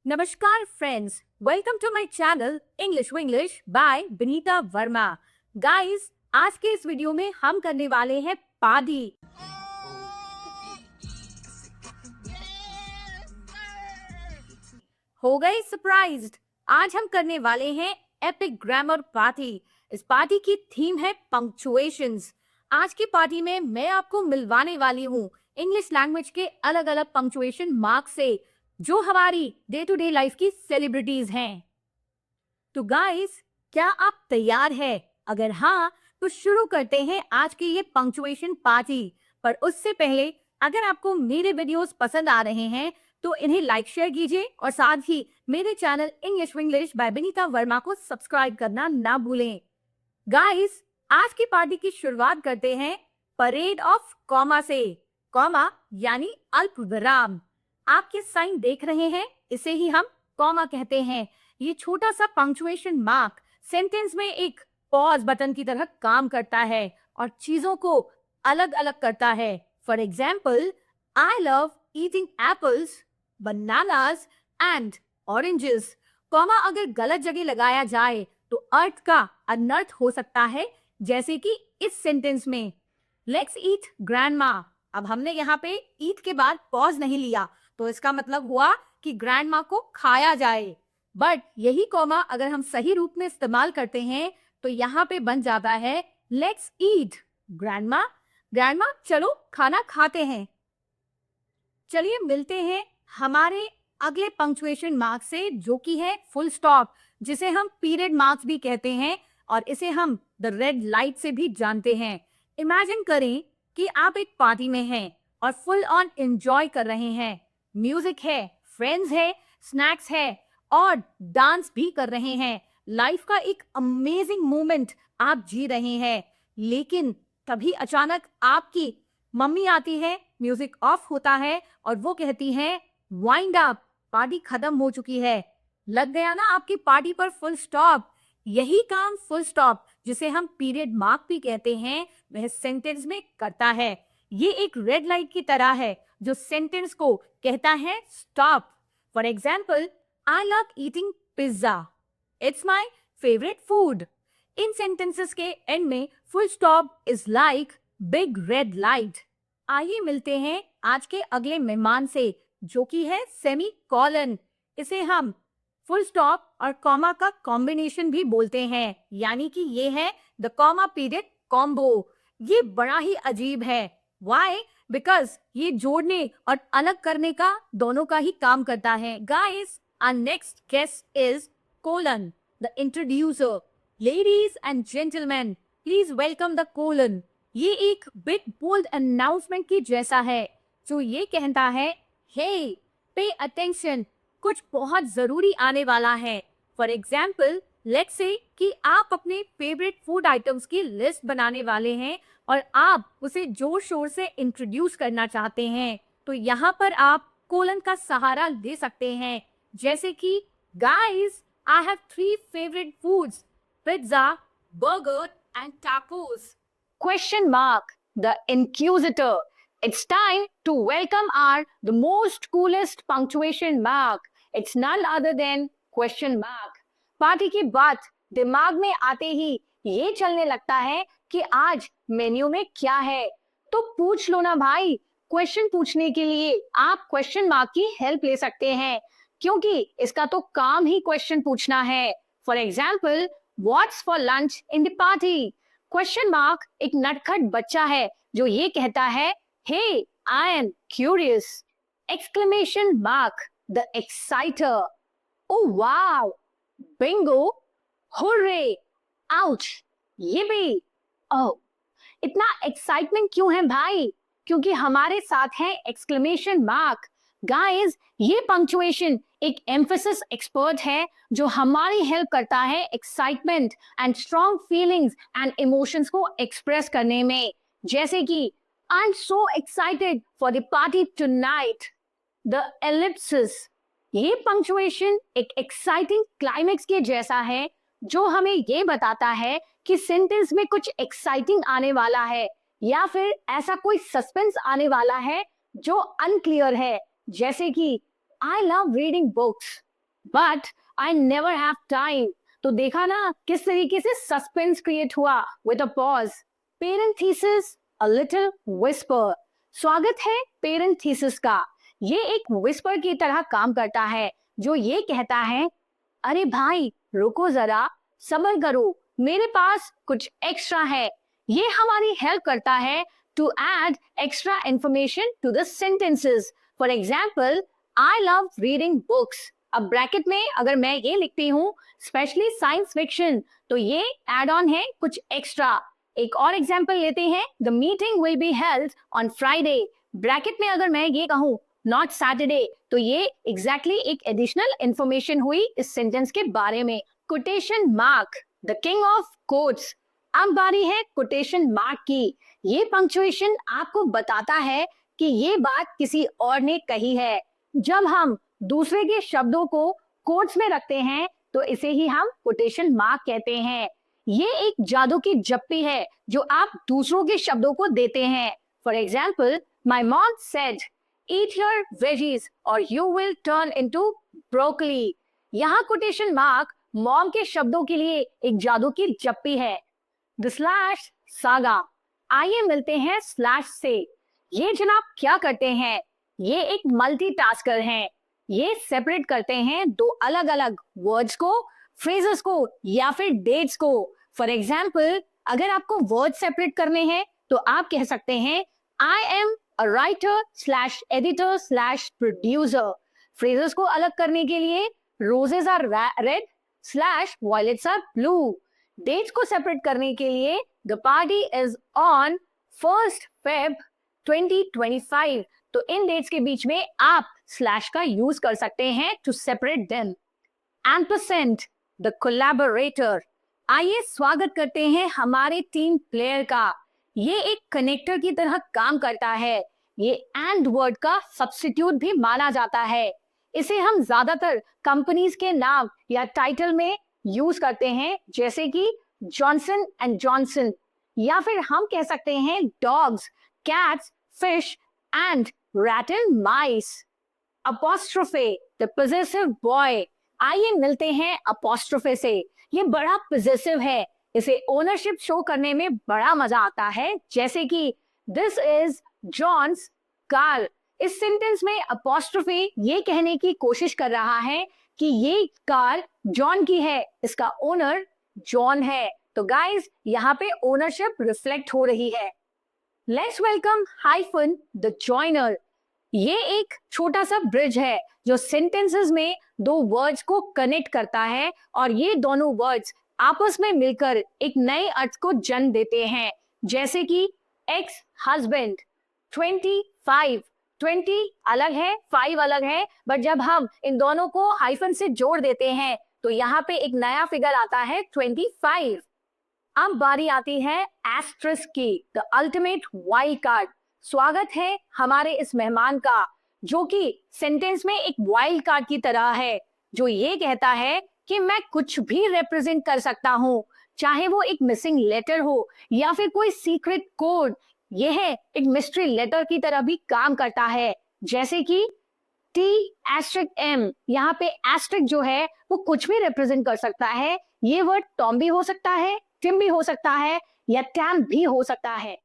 नमस्कार friends, welcome to my channel English Vinglish by Vinita Verma. Guys, आज के इस वीडियो में हम करने वाले हैं पार्टी। हो गए सरप्राइज्ड? आज हम करने वाले हैं एपिक ग्रामर पार्टी। इस पार्टी की थीम है पंक्चुएशंस। आज की पार्टी में मैं आपको मिलवाने वाली हूँ इंग्लिश लैंग्वेज के अलग अलग पंक्चुएशन मार्क्स से, जो हमारी डे टू डे लाइफ की सेलिब्रिटीज हैं। तो गाइस, क्या आप तैयार हैं? अगर हाँ, तो शुरू करते हैं आज की ये पंक्चुएशन पार्टी। पर उससे पहले, अगर आपको मेरे वीडियोस पसंद आ रहे हैं तो इन्हें लाइक शेयर कीजिए और साथ ही मेरे channel English Vinglish by Vinita Verma को सब्सक्राइब करना ना भूलें। गाइस, आज की पार्टी की शुरुआत करते हैं परेड ऑफ कॉमा से। कॉमा यानी अल्प विराम। आपके साइन देख रहे हैं, इसे ही हम कॉमा कहते हैं। ये छोटा सा पंक्चुएशन मार्क सेंटेंस में एक पॉज बटन की तरह काम करता है और चीजों को अलग अलग करता है। For example, I love eating apples, bananas and oranges. Comma अगर गलत जगह लगाया जाए तो अर्थ का अनर्थ हो सकता है, जैसे कि इस सेंटेंस में लेट्स ईट ग्रैंडमा। अब हमने यहाँ पे ईट के बाद पॉज नहीं लिया, तो इसका मतलब हुआ कि ग्रैंडमा को खाया जाए। बट यही कॉमा अगर हम सही रूप में इस्तेमाल करते हैं तो यहाँ पे बन जाता है लेट्स ईट ग्रैंडमा। ग्रैंडमा, चलो खाना खाते हैं। चलिए मिलते हैं हमारे अगले पंक्चुएशन मार्क से, जो कि है फुल स्टॉप, जिसे हम पीरियड मार्क्स भी कहते हैं और इसे हम द रेड लाइट से भी जानते हैं। इमेजिन करें कि आप एक पार्टी में हैं और फुल ऑन एंजॉय कर रहे हैं। म्यूजिक है, फ्रेंड्स है, स्नैक्स है और डांस भी कर रहे हैं। लाइफ का एक अमेजिंग मोमेंट आप जी रहे हैं। लेकिन तभी अचानक आपकी मम्मी आती है, म्यूजिक ऑफ होता है और वो कहती है वाइंड अप, पार्टी खत्म हो चुकी है। लग गया ना आपकी पार्टी पर फुल स्टॉप। यही काम फुल स्टॉप, जिसे हम पीरियड मार्क भी कहते हैं, वह सेंटेंस में करता है। ये एक रेड लाइट की तरह है जो सेंटेंस को कहता है stop. For example, I love eating pizza, it's my favourite food. In sentences के एंड में full stop is like big red light. आइए मिलते हैं आज के अगले मेहमान से, जो कि है सेमी कॉलन। इसे हम फुल स्टॉप और कॉमा का कॉम्बिनेशन भी बोलते हैं, यानी कि ये है द कॉमा पीरियड कॉम्बो। ये बड़ा ही अजीब है। Why? Because ये जोड़ने और अलग करने का दोनों का ही काम करता है। Guys, our next guest is colon, the introducer. Ladies and gentlemen, please welcome the colon. ये एक big bold announcement की जैसा है, जो ये कहता है hey, pay attention, कुछ बहुत जरूरी आने वाला है। फॉर एग्जाम्पल, लेट्स से कि आप अपने फेवरेट फूड आइटम्स की लिस्ट बनाने वाले हैं और आप उसे जोर शोर से इंट्रोड्यूस करना चाहते हैं, तो यहाँ पर आप कोलन का सहारा ले सकते हैं। जैसे कि guys, I have 3 favourite foods, pizza, burger and tacos. Question mark, the inquisitor. It's time to welcome our the most coolest punctuation mark. It's none other than question mark. Party की बात दिमाग में आते ही ये चलने लगता है कि आज मेन्यू में क्या है, तो पूछ लो ना भाई। क्वेश्चन पूछने के लिए आप क्वेश्चन मार्क की हेल्प ले सकते हैं, क्योंकि इसका तो काम ही क्वेश्चन पूछना है। For example, what's for lunch in the party. Question mark एक नटखट बच्चा है जो ये कहता है hey, I am curious. Exclamation mark, the exciter. Oh wow, bingo, hooray, ouch, ये भी। oh, इतना एक्साइटमेंट क्यों है भाई? क्योंकि हमारे साथ है एक्सक्लेमेशन मार्क। गाइस, ये पंक्चुएशन एक एम्फेसिस एक्सपर्ट है जो हमारी हेल्प करता है excitement and strong feelings and emotions को एक्सप्रेस करने में। जैसे कि I'm so excited for the party tonight. The ellipsis. ये पंक्चुएशन एक एक्साइटिंग क्लाइमेक्स के जैसा है, जो हमें ये बताता है कि सेंटेंस में कुछ एक्साइटिंग आने वाला है या फिर ऐसा कोई सस्पेंस आने वाला है जो अनक्लियर है। जैसे कि I love reading books. But I never have time. तो देखा ना किस तरीके से सस्पेंस क्रिएट हुआ with a pause. Parent thesis, a little whisper. स्वागत है पेरेंट थीसिस का। ये एक विस्पर की तरह काम करता है जो ये कहता है, अरे भाई रुको जरा, सब्र करो, मेरे पास कुछ एक्स्ट्रा है। ये हमारी हेल्प करता है to add extra information to the sentences. For example, I love reading books. अब ब्रैकेट में अगर मैं ये लिखती हूँ स्पेशली साइंस फिक्शन, तो ये एड ऑन है कुछ एक्स्ट्रा। एक और एग्जाम्पल लेते हैं, the meeting will be held on Friday. Bracket में अगर मैं ये कहूँ नॉट सैटरडे, तो ये एग्जैक्टली एक एडिशनल इंफॉर्मेशन हुई इस सेंटेंस के बारे में। Quotation mark, the king of quotes. अब बारी है कोटेशन मार्क की। ये पंक्चुएशन आपको बताता है कि ये बात किसी और ने कही है। जब हम दूसरे के शब्दों को कोट्स में रखते हैं तो इसे ही हम कोटेशन मार्क कहते हैं। ये एक जादू की जप्पी है जो आप दूसरों के शब्दों को देते हैं। For example, my mom said, eat your veggies or you will turn into broccoli। यहाँ कोटेशन मार्क मॉम के शब्दों के लिए एक जादू की जप्पी है। The slash saga. आइए मिलते हैं स्लैश से। ये जनाब क्या करते हैं? ये एक मल्टीटास्कर हैं। ये सेपरेट करते हैं दो अलग अलग वर्ड्स को, फ्रेजेस को या फिर डेट्स को। फॉर एग्जाम्पल, अगर आपको वर्ड सेपरेट करने हैं तो आप कह सकते हैं, I am a writer slash editor slash producer। Phrases को अलग करने के लिए roses are red slash violets are blue। Dates को सेपरेट करने के लिए the party is on 1st Feb 2025। तो इन डेट्स के बीच में आप स्लैश का यूज कर सकते हैं to separate them. Ampersand, the collaborator. आइए स्वागत करते हैं हमारे टीम प्लेयर का। ये एक कनेक्टर की तरह काम करता है। ये एंड वर्ड का सब्स्टिट्यूट भी माना जाता है। इसे हम ज्यादातर कंपनीज के नाम या टाइटल में यूज करते हैं, जैसे कि जॉनसन एंड जॉनसन, या फिर हम कह सकते हैं dogs, cats, fish and rat and mice. Apostrophe, the possessive boy. आइए मिलते हैं अपोस्ट्रोफे से। ये बड़ा पोजेसिव है। इसे ओनरशिप शो करने में बड़ा मजा आता है, जैसे कि दिस इज जॉन्स कार। इस सेंटेंस में अपोस्ट्रोफे ये कहने की कोशिश कर रहा है कि ये कार जॉन की है, इसका ओनर जॉन है। तो गाइस, यहाँ पे ओनरशिप रिफ्लेक्ट हो रही है। Let's welcome hyphen the joiner. ये एक छोटा सा ब्रिज है जो सेंटेंसेस में दो वर्ड्स को कनेक्ट करता है और ये दोनों वर्ड्स आपस में मिलकर एक नए अर्थ को जन्म देते हैं, जैसे कि एक्स हस्बैंड। 25, 20 अलग है, 5 अलग है, बट जब हम इन दोनों को हाइफन से जोड़ देते हैं तो यहाँ पे एक नया फिगर आता है 25। अब बारी आती है एस्ट्रिस्क की, द अल्टीमेट वाइल्ड कार्ड। स्वागत है हमारे इस मेहमान का जो कि सेंटेंस में एक वाइल्ड कार्ड की तरह है, जो ये कहता है कि मैं कुछ भी रिप्रेजेंट कर सकता हूँ, चाहे वो एक मिसिंग लेटर हो या फिर कोई सीक्रेट कोड। यह एक मिस्ट्री लेटर की तरह भी काम करता है, जैसे कि T*M। यहाँ पे एस्ट्रिक जो है वो कुछ भी रिप्रेजेंट कर सकता है। ये वर्ड टॉम भी हो सकता है, टिम भी हो सकता है या टैम भी हो सकता है।